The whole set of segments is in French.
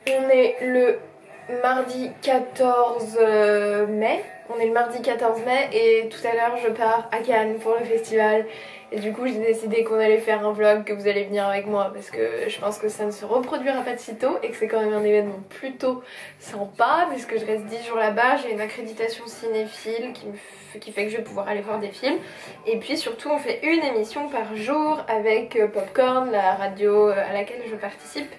On est le mardi 14 mai. On est le mardi 14 mai et tout à l'heure je pars à Cannes pour le festival. Et du coup j'ai décidé qu'on allait faire un vlog, que vous allez venir avec moi parce que je pense que ça ne se reproduira pas de sitôt et que c'est quand même un événement plutôt sympa puisque je reste 10 jours là-bas. J'ai une accréditation cinéphile qui fait que je vais pouvoir aller voir des films. Et puis surtout on fait une émission par jour avec Popcorn, la radio à laquelle je participe.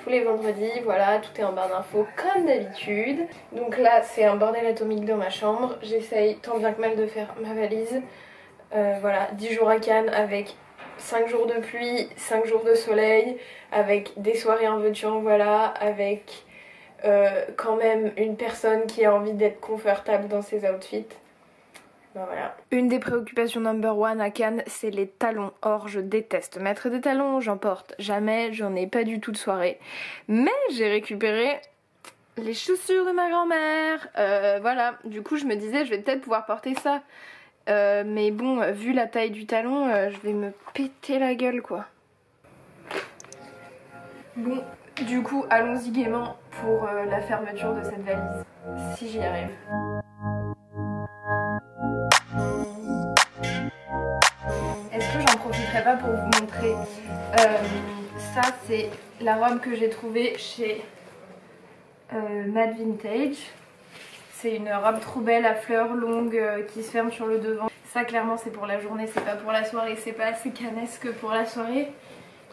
Tous les vendredis, voilà, tout est en barre d'infos comme d'habitude. Donc là, c'est un bordel atomique dans ma chambre. J'essaye tant bien que mal de faire ma valise. Voilà, 10 jours à Cannes avec 5 jours de pluie, 5 jours de soleil, avec des soirées en veux-tu en voilà, avec quand même une personne qui a envie d'être confortable dans ses outfits. Ben voilà. Une des préoccupations number one à Cannes, c'est les talons. Or, je déteste mettre des talons, j'en porte jamais, j'en ai pas du tout de soirée. Mais j'ai récupéré les chaussures de ma grand-mère. Voilà, du coup je me disais je vais peut-être pouvoir porter ça. Mais bon, vu la taille du talon, je vais me péter la gueule quoi. Bon, du coup allons-y gaiement pour la fermeture de cette valise. Si j'y arrive. J'en profiterai pas pour vous montrer. Ça c'est la robe que j'ai trouvée chez Mad Vintage. C'est une robe trop belle à fleurs longues qui se ferme sur le devant. Ça clairement c'est pour la journée, c'est pas pour la soirée, c'est pas assez canesque pour la soirée.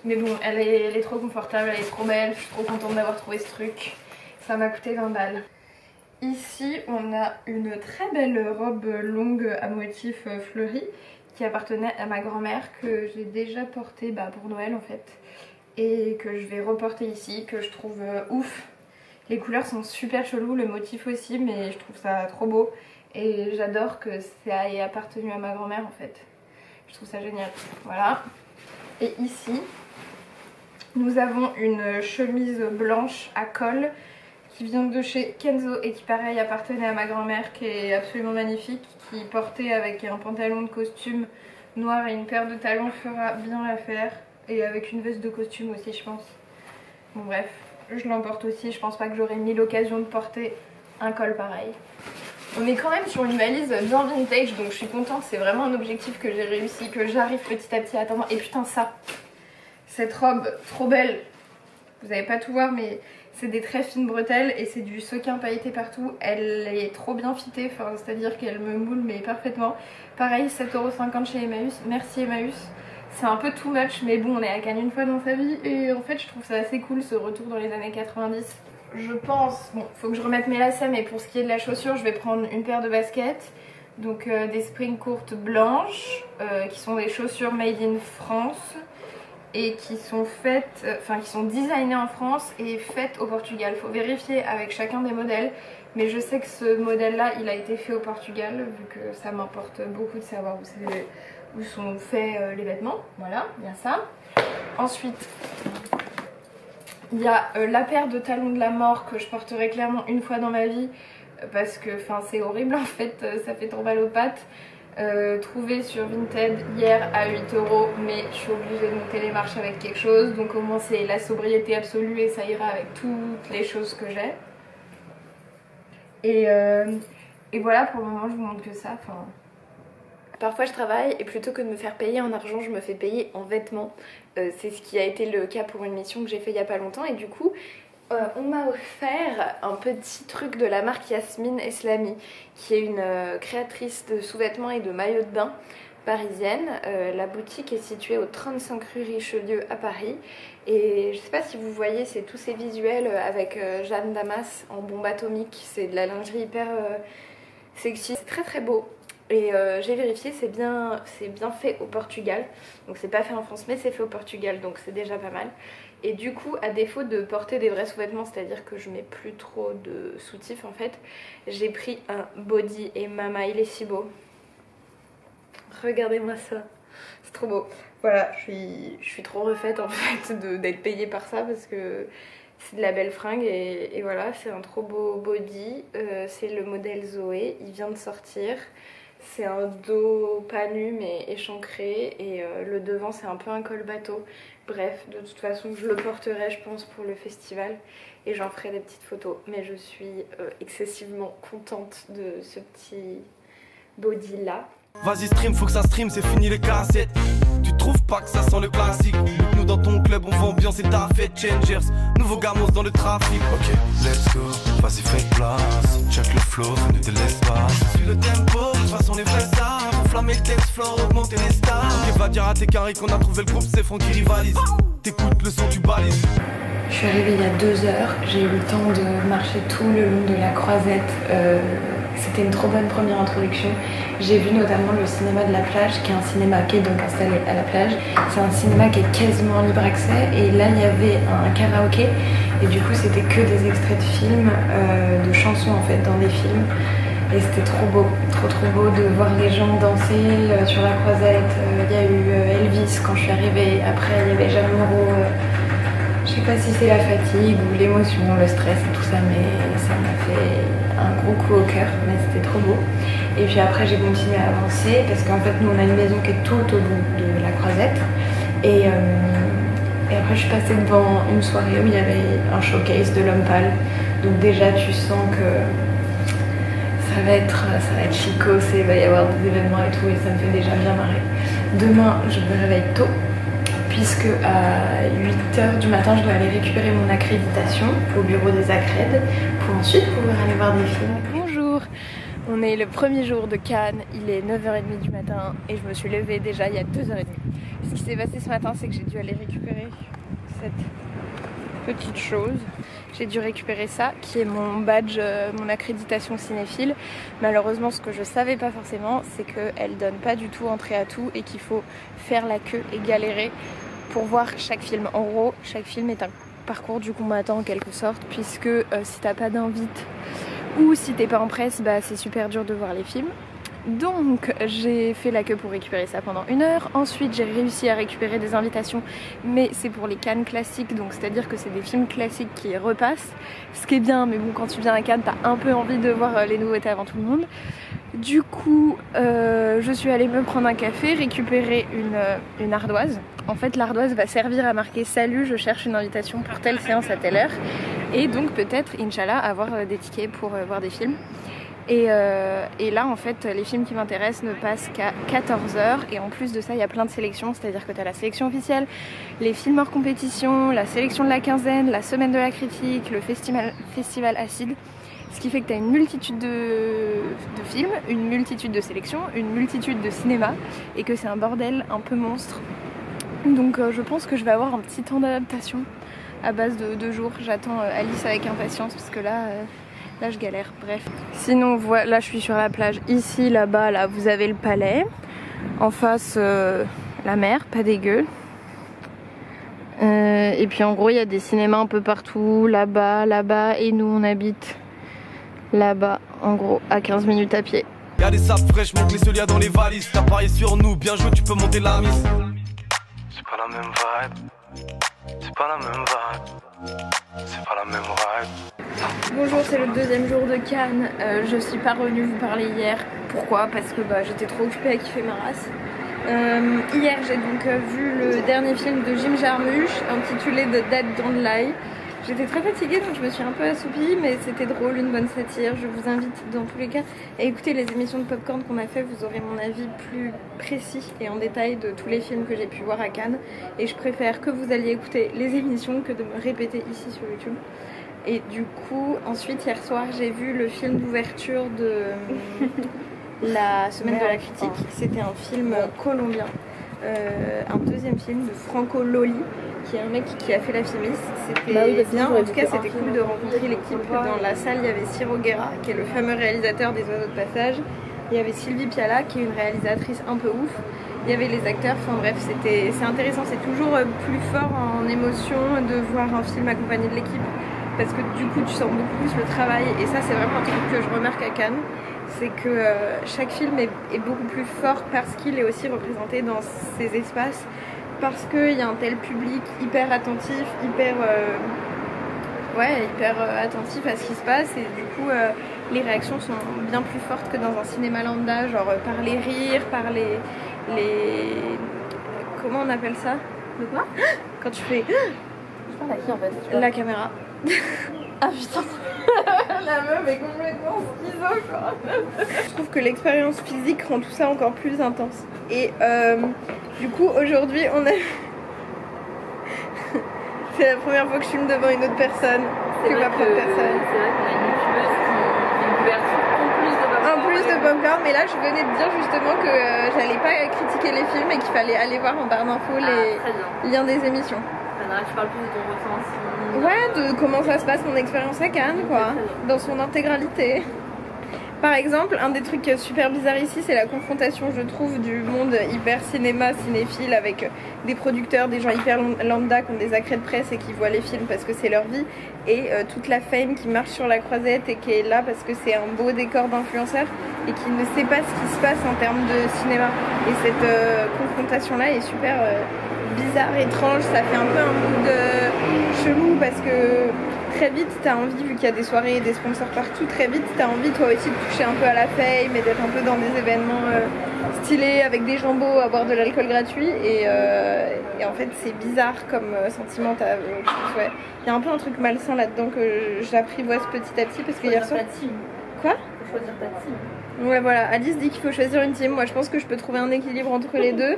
Mais bon, elle est trop confortable, elle est trop belle, je suis trop contente d'avoir trouvé ce truc. Ça m'a coûté 20 balles. Ici on a une très belle robe longue à motif fleuri qui appartenait à ma grand-mère, que j'ai déjà portée pour Noël en fait, et que je vais reporter ici, que je trouve ouf. Les couleurs sont super cheloues, le motif aussi, mais je trouve ça trop beau et j'adore que ça ait appartenu à ma grand-mère en fait. Je trouve ça génial. Voilà. Et ici nous avons une chemise blanche à col qui vient de chez Kenzo et qui pareil appartenait à ma grand-mère, qui est absolument magnifique, qui portait avec un pantalon de costume noir et une paire de talons fera bien l'affaire, et avec une veste de costume aussi je pense. Bon bref, je l'emporte aussi, je pense pas que j'aurais mis l'occasion de porter un col pareil. On est quand même sur une valise bien vintage, donc je suis contente, c'est vraiment un objectif que j'ai réussi, que j'arrive petit à petit à atteindre. Et putain ça, cette robe trop belle, vous n'allez pas tout voir mais c'est des très fines bretelles et c'est du sequin pailleté partout. Elle est trop bien fitée, c'est à dire qu'elle me moule mais parfaitement. Pareil 7,50€ chez Emmaüs, merci Emmaüs. C'est un peu too much mais bon, on est à Cannes une fois dans sa vie et en fait je trouve ça assez cool ce retour dans les années 90. Je pense, bon faut que je remette mes lacets, mais pour ce qui est de la chaussure je vais prendre une paire de baskets. Donc des spring courtes blanches qui sont des chaussures made in France et qui sont faites, qui sont designées en France et faites au Portugal. Faut vérifier avec chacun des modèles, mais je sais que ce modèle là il a été fait au Portugal, vu que ça m'importe beaucoup de savoir où sont faits les vêtements. Voilà, il y a ça. Ensuite il y a la paire de talons de la mort que je porterai clairement une fois dans ma vie parce que c'est horrible en fait, ça fait trop mal aux pattes. Trouvé sur Vinted hier à 8€, mais je suis obligée de monter les marches avec quelque chose, donc au moins c'est la sobriété absolue et ça ira avec toutes les choses que j'ai. Et voilà, pour le moment je vous montre que ça. Parfois je travaille et plutôt que de me faire payer en argent, je me fais payer en vêtements. C'est ce qui a été le cas pour une mission que j'ai fait il y a pas longtemps et du coup on m'a offert un petit truc de la marque Yasmine Eslami, qui est une créatrice de sous-vêtements et de maillots de bain parisienne. La boutique est située au 35 rue Richelieu à Paris. Et je sais pas si vous voyez, c'est tous ces visuels avec Jeanne Damas en bombe atomique. C'est de la lingerie hyper sexy, c'est très très beau. Et j'ai vérifié, c'est bien fait au Portugal. Donc c'est pas fait en France mais c'est fait au Portugal, donc c'est déjà pas mal. Et du coup, à défaut de porter des vrais sous-vêtements, c'est-à-dire que je mets plus trop de soutifs en fait, j'ai pris un body et mama, il est si beau. Regardez-moi ça, c'est trop beau. Voilà, je suis trop refaite en fait d'être payée par ça parce que c'est de la belle fringue et voilà, c'est un trop beau body. C'est le modèle Zoé, il vient de sortir. C'est un dos pas nu mais échancré et le devant c'est un peu un col bateau. Bref, de toute façon je le porterai je pense pour le festival et j'en ferai des petites photos. Mais je suis excessivement contente de ce petit body là. Vas-y stream, faut que ça stream, c'est fini les cassettes. Tu trouves pas que ça sent le classique? Nous dans ton club on va ambiancer ta fête. Changers, nouveau gamos dans le trafic. Ok, let's go, vas-y fais place. Check le flow, ne te laisse pas. Suis le tempo, de toute façon les vrais stars. Enflammer le dance floor, augmenter les stars. Ok, va dire à tes carrés qu'on a trouvé le groupe, c'est Franck qui rivalise. T'écoutes le son, tu balises. Je suis arrivée il y a 2 heures, j'ai eu le temps de marcher tout le long de la Croisette. C'était une trop bonne première introduction. J'ai vu notamment le cinéma de la plage, qui est un cinéma qui est donc installé à la plage. C'est un cinéma qui est quasiment libre accès et là il y avait un karaoké et du coup c'était que des extraits de films, de chansons en fait dans des films. Et c'était trop beau, trop beau de voir les gens danser sur la Croisette. Il y a eu Elvis quand je suis arrivée, après il y avait Jeanne Moreau. Je sais pas si c'est la fatigue ou l'émotion, le stress et tout ça, mais ça m'a fait un gros coup au cœur, mais c'était trop beau. Et puis après j'ai continué à avancer parce qu'en fait nous on a une maison qui est tout au bout de la Croisette. Et après je suis passée devant une soirée où il y avait un showcase de l'homme pâle. Donc déjà tu sens que ça va être chico, il va y avoir des événements et tout et ça me fait déjà bien marrer. Demain je me réveille tôt, puisque à 8h du matin je dois aller récupérer mon accréditation au bureau des accrèdes pour ensuite pouvoir aller voir des films. Bonjour, on est le premier jour de Cannes, il est 9h30 du matin et je me suis levée déjà il y a 2h30. Ce qui s'est passé ce matin c'est que j'ai dû aller récupérer cette petite chose. J'ai dû récupérer ça qui est mon badge, mon accréditation cinéphile. Malheureusement ce que je savais pas forcément c'est qu'elle donne pas du tout entrée à tout et qu'il faut faire la queue et galérer pour voir chaque film. En gros, chaque film est un parcours du combattant en quelque sorte, puisque si t'as pas d'invite ou si t'es pas en presse, bah c'est super dur de voir les films. Donc j'ai fait la queue pour récupérer ça pendant 1 heure. Ensuite j'ai réussi à récupérer des invitations, mais c'est pour les Cannes classiques, donc c'est à dire que c'est des films classiques qui repassent, ce qui est bien, mais bon quand tu viens à Cannes t'as un peu envie de voir les nouveautés avant tout le monde. Du coup je suis allée me prendre un café, récupérer une ardoise. En fait l'ardoise va servir à marquer salut, je cherche une invitation pour telle séance à telle heure, et donc peut-être Inch'Allah avoir des tickets pour voir des films. Et là en fait les films qui m'intéressent ne passent qu'à 14h et en plus de ça il y a plein de sélections, c'est-à-dire que tu as la sélection officielle, les films hors compétition, la sélection de la quinzaine, la semaine de la critique, le festival Acide, ce qui fait que tu as une multitude de films, une multitude de sélections, une multitude de cinéma et que c'est un bordel un peu monstre. Donc je pense que je vais avoir un petit temps d'adaptation à base de 2 jours. J'attends Alice avec impatience parce que là je galère, bref. Sinon voilà, là je suis sur la plage, ici, là-bas, là vous avez le palais. En face la mer, pas dégueu. Et puis en gros il y a des cinémas un peu partout, là-bas, là-bas, et nous on habite là-bas, en gros à 15 minutes à pied. Y'a des sapes fraîches, monte les solias dans les valises. T'as parié sur nous, bien joué, tu peux monter la mise. C'est pas la même vibe, c'est pas la même vibe, c'est pas la même vibe. Bonjour, c'est le 2e jour de Cannes. Je suis pas revenue vous parler hier. Pourquoi? Parce que j'étais trop occupée à kiffer ma race. Hier j'ai donc vu le dernier film de Jim Jarmusch intitulé The Dead Don't Lie. J'étais très fatiguée donc je me suis un peu assoupie, mais c'était drôle, une bonne satire. Je vous invite dans tous les cas à écouter les émissions de Popcorn qu'on a fait, vous aurez mon avis plus précis et en détail de tous les films que j'ai pu voir à Cannes. Et je préfère que vous alliez écouter les émissions que de me répéter ici sur YouTube. Et du coup, ensuite hier soir j'ai vu le film d'ouverture de la semaine de la critique. C'était un film colombien, un 2e film de Franco Loli, qui est un mec qui a fait la Fimis. C'était bien, en tout cas c'était cool de rencontrer l'équipe. Dans la salle il y avait Ciro Guerra, qui est le fameux réalisateur des Oiseaux de passage. Il y avait Sylvie Piala, qui est une réalisatrice un peu ouf. Il y avait les acteurs, enfin bref, c'est intéressant. C'est toujours plus fort en émotion de voir un film accompagné de l'équipe, parce que du coup tu sens beaucoup plus le travail, et ça c'est vraiment un truc que je remarque à Cannes, c'est que chaque film est beaucoup plus fort parce qu'il est aussi représenté dans ces espaces, parce qu'il y a un tel public hyper attentif, hyper ouais, hyper attentif à ce qui se passe et du coup les réactions sont bien plus fortes que dans un cinéma lambda, genre par les rires, par les... Comment on appelle ça? De quoi? Quand tu fais... Je parle à qui en fait? La caméra. Ah putain. La meuf est complètement schizo quoi. Je trouve que l'expérience physique rend tout ça encore plus intense. Et du coup aujourd'hui on a... C'est la première fois que je filme devant une autre personne que ma propre personne. C'est vrai qu'on a une youtubeuse qui fait une couverture En plus de popcorn, mais là je venais de dire justement que j'allais pas critiquer les films et qu'il fallait aller voir en barre d'infos les liens des émissions. Tu parles plus de ton ressenti. Ouais, de comment ça se passe mon expérience à Cannes quoi, dans son intégralité. Par exemple, un des trucs super bizarres ici, c'est la confrontation, je trouve, du monde hyper cinéma, cinéphile, avec des producteurs, des gens hyper lambda qui ont des accrets de presse et qui voient les films parce que c'est leur vie, et toute la fame qui marche sur la croisette et qui est là parce que c'est un beau décor d'influenceurs et qui ne sait pas ce qui se passe en termes de cinéma. Et cette confrontation-là est super bizarre, étrange, ça fait un peu un mood chelou parce que... Très vite, t'as envie, vu qu'il y a des soirées et des sponsors partout, très vite, t'as envie toi aussi de toucher un peu à la fame et d'être un peu dans des événements stylés avec des jambos, à boire de l'alcool gratuit. Et en fait, c'est bizarre comme sentiment. Ouais. Il y a un peu un truc malsain là-dedans que j'apprivoise petit à petit parce que hier soir. Quoi? Faut choisir ta team. Ouais, voilà. Alice dit qu'il faut choisir une team. Moi, je pense que je peux trouver un équilibre entre les deux.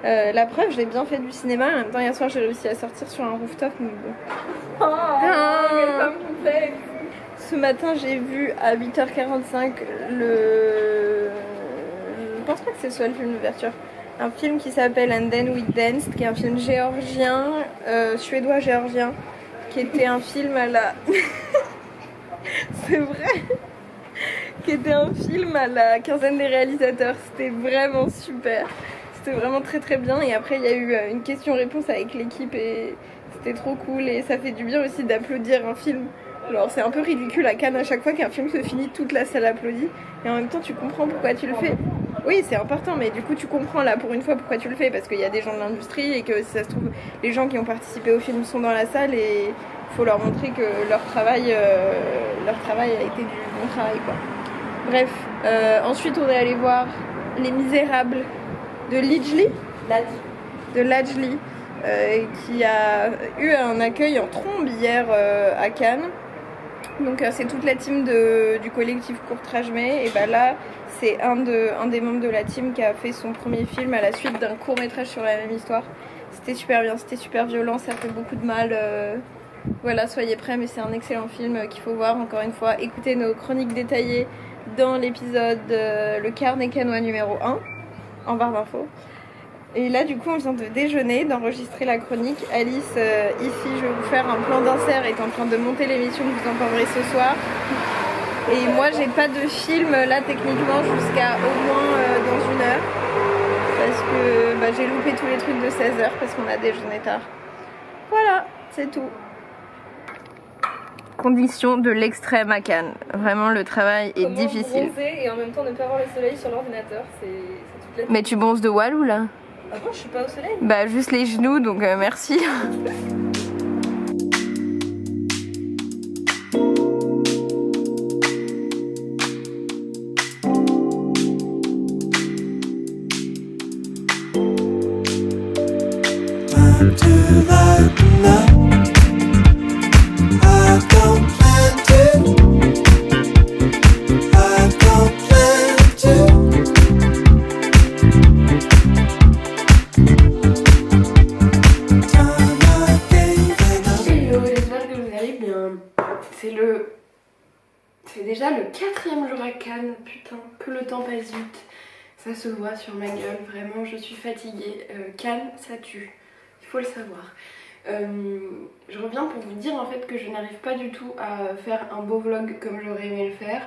La preuve, j'ai bien fait du cinéma. En même temps, hier soir, j'ai réussi à sortir sur un rooftop. Mais bon. Quelle femme complexe. Ce matin, j'ai vu à 8h45 je pense pas que ce soit le film d'ouverture. Un film qui s'appelle And Then We Danced, qui est un film géorgien, suédois-géorgien, qui était un film à la... C'est vrai. Qui était un film à la quinzaine des réalisateurs. C'était vraiment super. C'était vraiment très très bien. Et après, il y a eu une question-réponse avec l'équipe et c'était trop cool. Et ça fait du bien aussi d'applaudir un film. Alors, c'est un peu ridicule à Cannes à chaque fois qu'un film se finit, toute la salle applaudit. Et en même temps, tu comprends pourquoi tu le fais. Oui, c'est important, mais du coup, tu comprends là pour une fois pourquoi tu le fais. Parce qu'il y a des gens de l'industrie et que si ça se trouve, les gens qui ont participé au film sont dans la salle et il faut leur montrer que leur travail a été du bon travail, quoi. Bref, ensuite, on est allé voir Les Misérables de Lajli, qui a eu un accueil en trombe hier à Cannes. Donc c'est toute la team du collectif Courtrage-May. Et bah là, c'est un des membres de la team qui a fait son premier film à la suite d'un court-métrage sur la même histoire. C'était super bien, c'était super violent, ça fait beaucoup de mal. Voilà, soyez prêts, mais c'est un excellent film qu'il faut voir. Encore une fois, écoutez nos chroniques détaillées dans l'épisode Le Carnet Cannois numéro 1 en barre d'infos. Et là du coup on vient de déjeuner, d'enregistrer la chronique. Alice, ici je vais vous faire un plan d'insert, est en train de monter l'émission que vous entendrez ce soir. Et moi j'ai pas de film là techniquement jusqu'à au moins dans 1 heure. Parce que j'ai loupé tous les trucs de 16h parce qu'on a déjeuné tard. Voilà, c'est tout. Conditions de l'extrême à Cannes. Vraiment le travail est difficile. Bronzer et en même temps ne pas avoir le soleil sur l'ordinateur, c'est toute la... Mais tu bronzes de Walou là? Ah bon, je suis pas au soleil? Bah juste les genoux, donc merci. C'est déjà le 4e jour à Cannes, putain, que le temps passe vite. Ça se voit sur ma gueule, vraiment je suis fatiguée. Cannes, ça tue, il faut le savoir. Je reviens pour vous dire en fait que je n'arrive pas du tout à faire un beau vlog comme j'aurais aimé le faire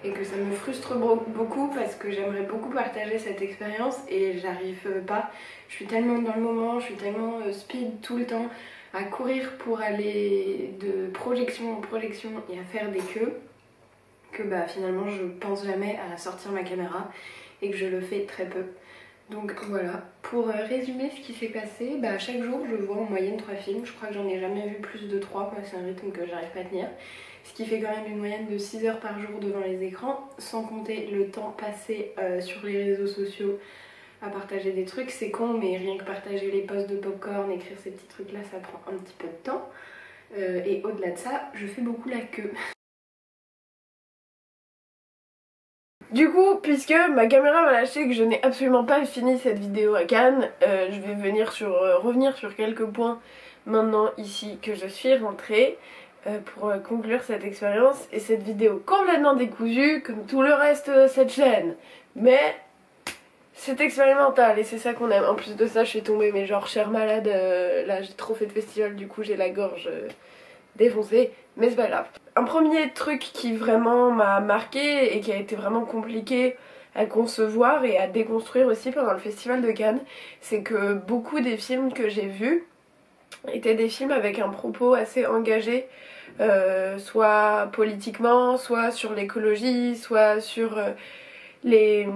et que ça me frustre beaucoup parce que j'aimerais beaucoup partager cette expérience et j'arrive pas. Je suis tellement dans le moment, je suis tellement speed tout le temps à courir pour aller de projection en projection et à faire des queues que finalement je pense jamais à sortir ma caméra et que je le fais très peu. Donc voilà, pour résumer ce qui s'est passé, bah, chaque jour je vois en moyenne 3 films. Je crois que j'en ai jamais vu plus de 3, moi c'est un rythme que j'arrive pas à tenir. Ce qui fait quand même une moyenne de 6 heures par jour devant les écrans, sans compter le temps passé sur les réseaux sociaux à partager des trucs. C'est con, mais rien que partager les posts de popcorn, écrire ces petits trucs là, ça prend un petit peu de temps. Et au-delà de ça, je fais beaucoup la queue. Du coup, puisque ma caméra m'a lâché que je n'ai absolument pas fini cette vidéo à Cannes, je vais revenir sur quelques points maintenant ici que je suis rentrée pour conclure cette expérience et cette vidéo complètement décousue comme tout le reste de cette chaîne. Mais c'est expérimental et c'est ça qu'on aime. En plus de ça, je suis tombée mais genre chère malade, là j'ai trop fait de festival, du coup j'ai la gorge défoncée, mais c'est pas grave. Un premier truc qui vraiment m'a marqué et qui a été vraiment compliqué à concevoir et à déconstruire aussi pendant le festival de Cannes, c'est que beaucoup des films que j'ai vus étaient des films avec un propos assez engagé, soit politiquement, soit sur l'écologie, soit sur notre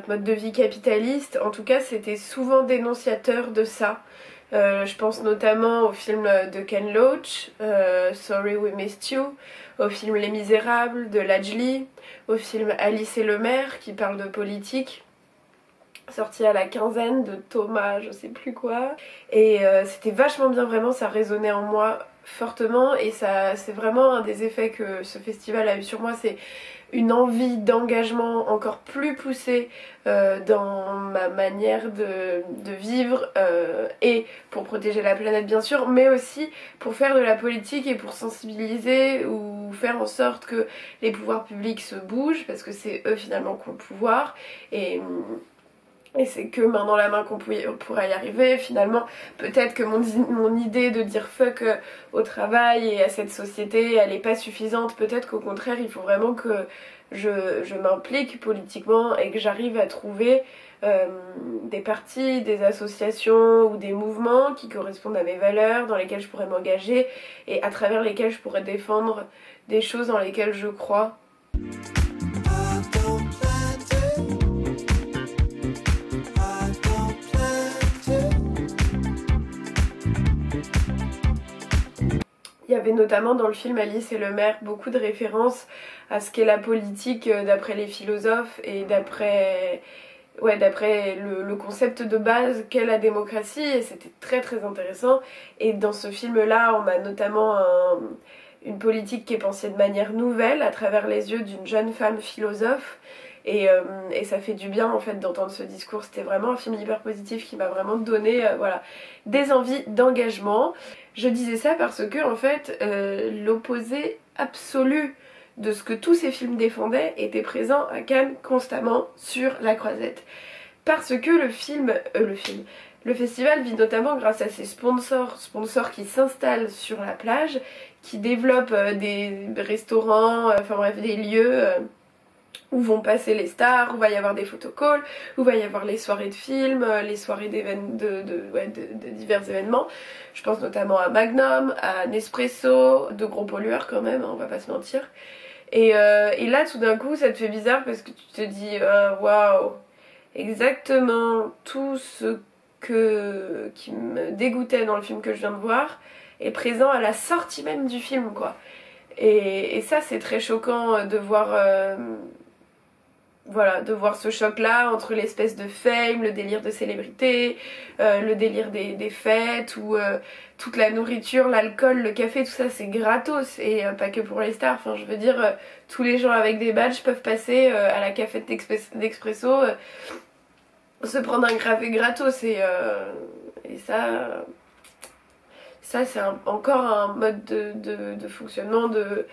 mode de vie capitaliste. En tout cas, c'était souvent dénonciateur de ça. Je pense notamment au film de Ken Loach, Sorry We Missed You, au film Les Misérables de Lajli, au film Alice et le maire qui parle de politique, sorti à la quinzaine de Thomas je sais plus quoi. Et c'était vachement bien, vraiment ça résonnait en moi fortement et ça c'est vraiment un des effets que ce festival a eu sur moi, c'est une envie d'engagement encore plus poussée dans ma manière de vivre et pour protéger la planète bien sûr, mais aussi pour faire de la politique et pour sensibiliser ou faire en sorte que les pouvoirs publics se bougent parce que c'est eux finalement qui ont le pouvoir et c'est que main dans la main qu'on pourra y arriver. Finalement, peut-être que mon idée de dire fuck au travail et à cette société, elle est pas suffisante. Peut-être qu'au contraire, il faut vraiment que je m'implique politiquement et que j'arrive à trouver des partis, des associations ou des mouvements qui correspondent à mes valeurs, dans lesquels je pourrais m'engager et à travers lesquels je pourrais défendre des choses dans lesquelles je crois. Il y avait notamment dans le film Alice et le maire beaucoup de références à ce qu'est la politique d'après les philosophes et d'après le concept de base qu'est la démocratie, et c'était très très intéressant. Et dans ce film là on a notamment une politique qui est pensée de manière nouvelle à travers les yeux d'une jeune femme philosophe. Et ça fait du bien en fait d'entendre ce discours. C'était vraiment un film hyper positif qui m'a vraiment donné voilà, des envies d'engagement. Je disais ça parce que en fait l'opposé absolu de ce que tous ces films défendaient était présent à Cannes constamment sur la croisette. Parce que le festival vit notamment grâce à ses sponsors qui s'installent sur la plage, qui développent des restaurants, enfin bref des lieux où vont passer les stars, où va y avoir des photocalls, où va y avoir les soirées de films, les soirées de divers événements. Je pense notamment à Magnum, à Nespresso, de gros pollueurs quand même, hein, on va pas se mentir. Et là tout d'un coup ça te fait bizarre parce que tu te dis waouh, exactement tout ce qui me dégoûtait dans le film que je viens de voir est présent à la sortie même du film quoi. Et ça c'est très choquant de voir voilà, de voir ce choc là entre l'espèce de fame, le délire de célébrité, le délire des fêtes où toute la nourriture, l'alcool, le café, tout ça c'est gratos et pas que pour les stars, enfin je veux dire tous les gens avec des badges peuvent passer à la cafette d'Expresso se prendre un café gratos et ça c'est encore un mode de fonctionnement de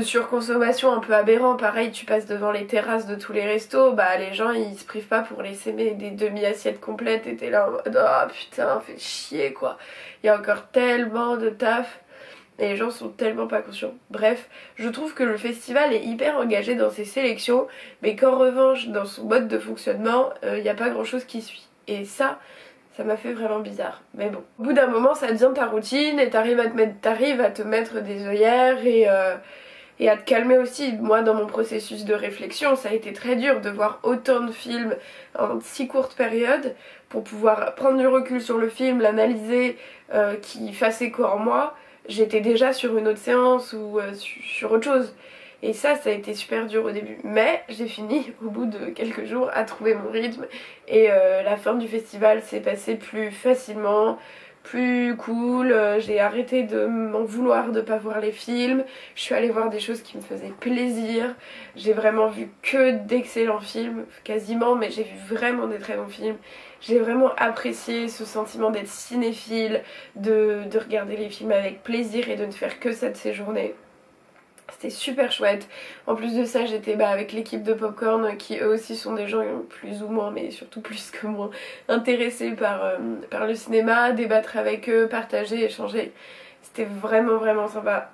surconsommation un peu aberrant. Pareil, tu passes devant les terrasses de tous les restos, bah les gens ils se privent pas pour laisser des demi-assiettes complètes et t'es là en mode oh putain fait chier quoi. Il y a encore tellement de taf et les gens sont tellement pas conscients. Bref, je trouve que le festival est hyper engagé dans ses sélections mais qu'en revanche dans son mode de fonctionnement il n'y a pas grand chose qui suit. Et ça m'a fait vraiment bizarre. Mais bon, au bout d'un moment ça devient ta routine et t'arrives à te mettre des œillères et à te calmer aussi. Moi dans mon processus de réflexion ça a été très dur de voir autant de films en si courte période pour pouvoir prendre du recul sur le film, l'analyser, qui fasse écho en moi. J'étais déjà sur une autre séance ou sur autre chose. Et ça a été super dur au début. Mais j'ai fini au bout de quelques jours à trouver mon rythme. Et la fin du festival s'est passée plus facilement, plus cool. J'ai arrêté de m'en vouloir de pas voir les films. Je suis allée voir des choses qui me faisaient plaisir. J'ai vraiment vu que d'excellents films, quasiment, mais j'ai vu vraiment des très bons films. J'ai vraiment apprécié ce sentiment d'être cinéphile, de regarder les films avec plaisir et de ne faire que ça de ces journées. C'était super chouette. En plus de ça, j'étais avec l'équipe de Popcorn qui eux aussi sont des gens plus ou moins, mais surtout plus que moi, intéressés par le cinéma, débattre avec eux, partager, échanger. C'était vraiment vraiment sympa.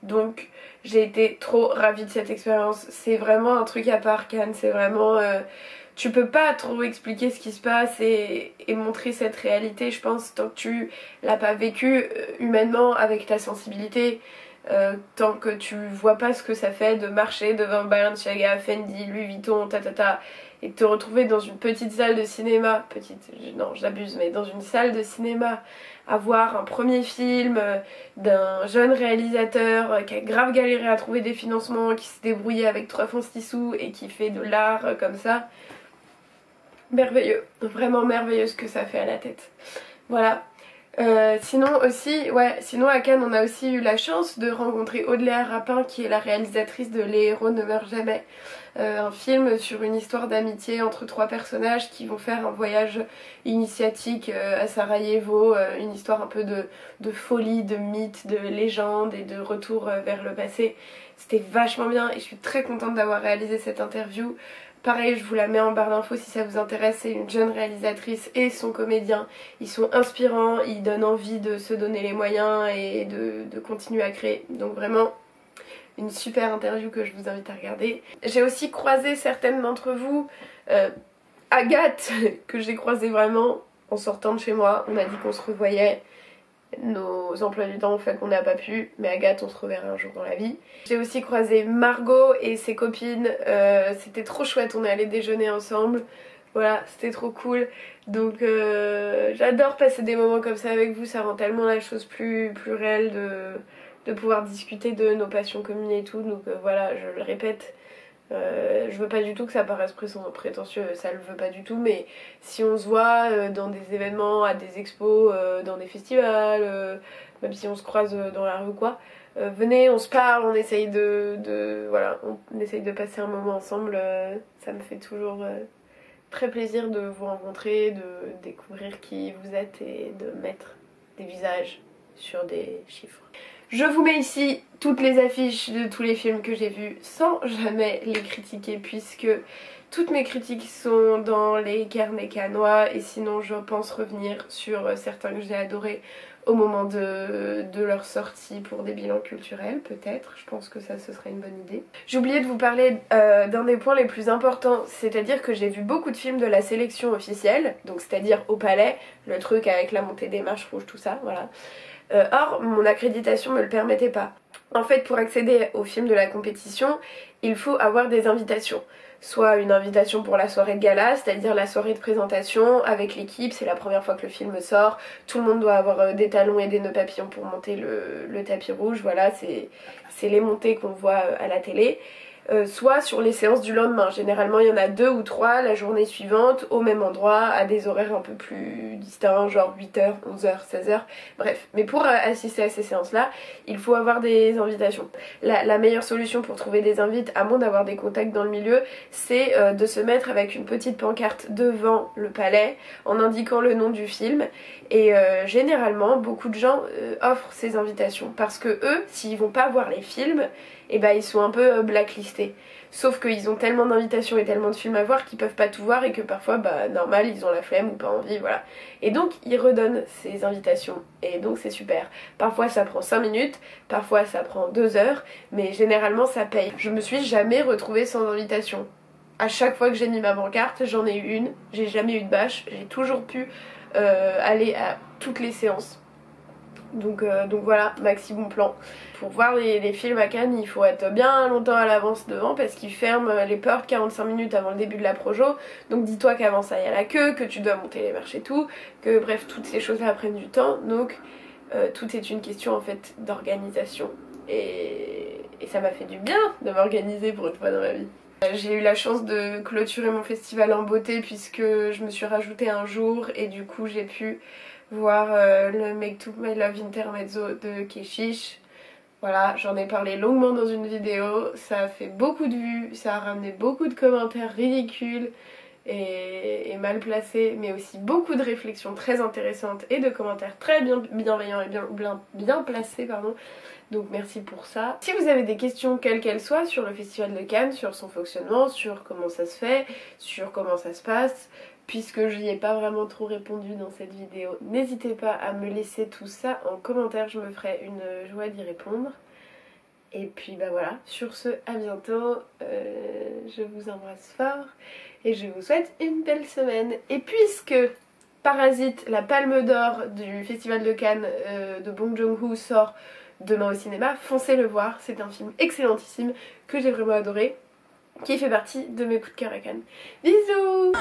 Donc j'ai été trop ravie de cette expérience. C'est vraiment un truc à part Cannes, c'est vraiment... tu peux pas trop expliquer ce qui se passe et montrer cette réalité, je pense, tant que tu l'as pas vécu humainement avec ta sensibilité. Tant que tu vois pas ce que ça fait de marcher devant Balenciaga, Fendi, Louis Vuitton, et de te retrouver dans une petite salle de cinéma, non j'abuse, mais dans une salle de cinéma, à voir un premier film d'un jeune réalisateur qui a grave galéré à trouver des financements, qui s'est débrouillé avec 3 francs 6 sous et qui fait de l'art comme ça. Merveilleux, vraiment merveilleux ce que ça fait à la tête. Voilà. Sinon à Cannes on a aussi eu la chance de rencontrer Audley Rapin qui est la réalisatrice de Les héros ne meurent jamais, un film sur une histoire d'amitié entre 3 personnages qui vont faire un voyage initiatique à Sarajevo, une histoire un peu de folie, de mythe, de légende et de retour vers le passé. C'était vachement bien et je suis très contente d'avoir réalisé cette interview. Pareil, je vous la mets en barre d'infos si ça vous intéresse, c'est une jeune réalisatrice et son comédien. Ils sont inspirants, ils donnent envie de se donner les moyens et de continuer à créer. Donc vraiment, une super interview que je vous invite à regarder. J'ai aussi croisé certaines d'entre vous, Agathe, que j'ai croisée vraiment en sortant de chez moi. On m'a dit qu'on se revoyait. Nos emplois du temps ont fait qu'on n'a pas pu, mais Agathe on se reverra un jour dans la vie. J'ai aussi croisé Margot et ses copines, c'était trop chouette, on est allé déjeuner ensemble, voilà, c'était trop cool. Donc j'adore passer des moments comme ça avec vous, ça rend tellement la chose plus réelle de pouvoir discuter de nos passions communes et tout, donc voilà, je le répète. Je veux pas du tout que ça paraisse prétentieux, ça le veut pas du tout, mais si on se voit dans des événements, à des expos, dans des festivals, même si on se croise dans la rue ou quoi, venez, on se parle, on essaye voilà, on essaye de passer un moment ensemble, ça me fait toujours très plaisir de vous rencontrer, de découvrir qui vous êtes et de mettre des visages sur des chiffres. Je vous mets ici toutes les affiches de tous les films que j'ai vus sans jamais les critiquer puisque toutes mes critiques sont dans les carnets cannois et sinon je pense revenir sur certains que j'ai adorés au moment de leur sortie pour des bilans culturels peut-être, je pense que ça ce serait une bonne idée. J'ai oublié de vous parler d'un des points les plus importants, c'est-à-dire que j'ai vu beaucoup de films de la sélection officielle, donc c'est-à-dire au Palais, le truc avec la montée des marches rouges, tout ça, voilà. Or, mon accréditation me le permettait pas. En fait, pour accéder aux films de la compétition, il faut avoir des invitations. Soit une invitation pour la soirée de gala, c'est-à-dire la soirée de présentation avec l'équipe, c'est la première fois que le film sort, tout le monde doit avoir des talons et des nœuds papillons pour monter le tapis rouge, voilà, c'est les montées qu'on voit à la télé. Soit sur les séances du lendemain, généralement il y en a 2 ou 3 la journée suivante au même endroit à des horaires un peu plus distincts, genre 8h, 11h, 16h, bref. Mais pour assister à ces séances là il faut avoir des invitations. La meilleure solution pour trouver des invites, à moins d'avoir des contacts dans le milieu, c'est de se mettre avec une petite pancarte devant le palais en indiquant le nom du film et généralement beaucoup de gens offrent ces invitations parce que eux, s'ils vont pas voir les films, et bah ils sont un peu blacklistés. Sauf qu'ils ont tellement d'invitations et tellement de films à voir qu'ils peuvent pas tout voir et que parfois bah normal ils ont la flemme ou pas envie, voilà. Et donc ils redonnent ces invitations et donc c'est super. Parfois ça prend 5 minutes, parfois ça prend 2 heures, mais généralement ça paye. Je me suis jamais retrouvée sans invitation. À chaque fois que j'ai mis ma pancarte, j'en ai eu une, j'ai jamais eu de bâche, j'ai toujours pu aller à toutes les séances. Donc voilà, maxi bon plan. Pour voir les films à Cannes, il faut être bien longtemps à l'avance devant parce qu'ils ferment les portes 45 minutes avant le début de la projo. Donc dis-toi qu'avant ça il y a la queue, que tu dois monter les marches et tout, que bref toutes ces choses là prennent du temps. Donc tout est une question en fait d'organisation. Et ça m'a fait du bien de m'organiser pour une fois dans ma vie. J'ai eu la chance de clôturer mon festival en beauté puisque je me suis rajouté un jour et du coup j'ai pu voir le Make to My Love Intermezzo de Keshish. Voilà, j'en ai parlé longuement dans une vidéo, ça a fait beaucoup de vues, ça a ramené beaucoup de commentaires ridicules et mal placés, mais aussi beaucoup de réflexions très intéressantes et de commentaires très bienveillants et bien placés, pardon. Donc merci pour ça. Si vous avez des questions quelles qu'elles soient sur le Festival de Cannes, sur son fonctionnement, sur comment ça se fait, sur comment ça se passe, puisque je n'y ai pas vraiment trop répondu dans cette vidéo, n'hésitez pas à me laisser tout ça en commentaire, je me ferai une joie d'y répondre. Et puis bah voilà, sur ce, à bientôt, je vous embrasse fort et je vous souhaite une belle semaine. Et puisque Parasite, la palme d'or du Festival de Cannes de Bong Joon-ho sort demain au cinéma, foncez le voir, c'est un film excellentissime que j'ai vraiment adoré, qui fait partie de mes coups de cœur à Cannes. Bisous!